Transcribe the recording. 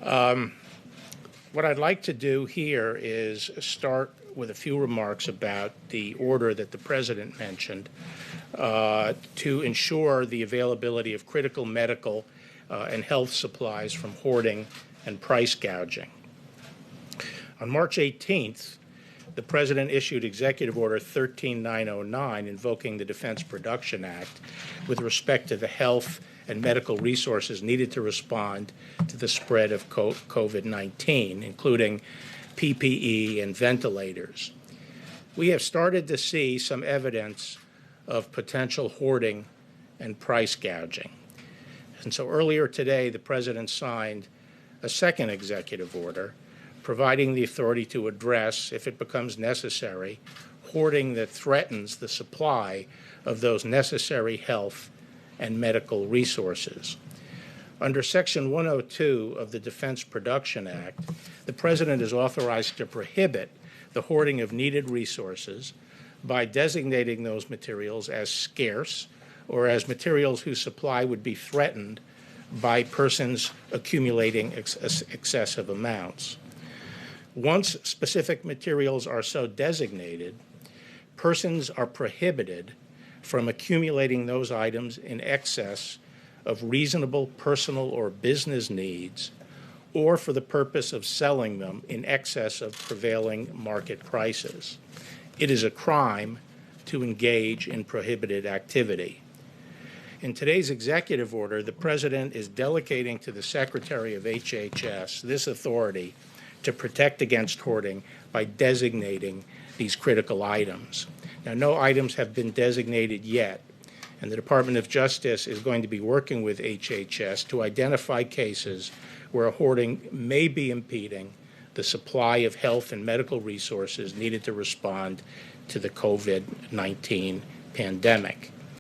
What I'd like to do here is start with a few remarks about the order that the President mentioned to ensure the availability of critical medical and health supplies from hoarding and price gouging. On March 18th, the President issued Executive Order 13909 invoking the Defense Production Act with respect to the health and medical resources needed to respond to the spread of COVID-19, including PPE and ventilators. We have started to see some evidence of potential hoarding and price gouging. And so earlier today, the President signed a second executive order providing the authority to address, if it becomes necessary, hoarding that threatens the supply of those necessary health and medical resources. Under Section 102 of the Defense Production Act, the President is authorized to prohibit the hoarding of needed resources by designating those materials as scarce or as materials whose supply would be threatened by persons accumulating excessive amounts. Once specific materials are so designated, persons are prohibited from accumulating those items in excess of reasonable personal or business needs or for the purpose of selling them in excess of prevailing market prices. It is a crime to engage in prohibited activity. In today's executive order, the President is delegating to the Secretary of HHS this authority to protect against hoarding by designating these critical items. Now, no items have been designated yet, and the Department of Justice is going to be working with HHS to identify cases where hoarding may be impeding the supply of health and medical resources needed to respond to the COVID-19 pandemic.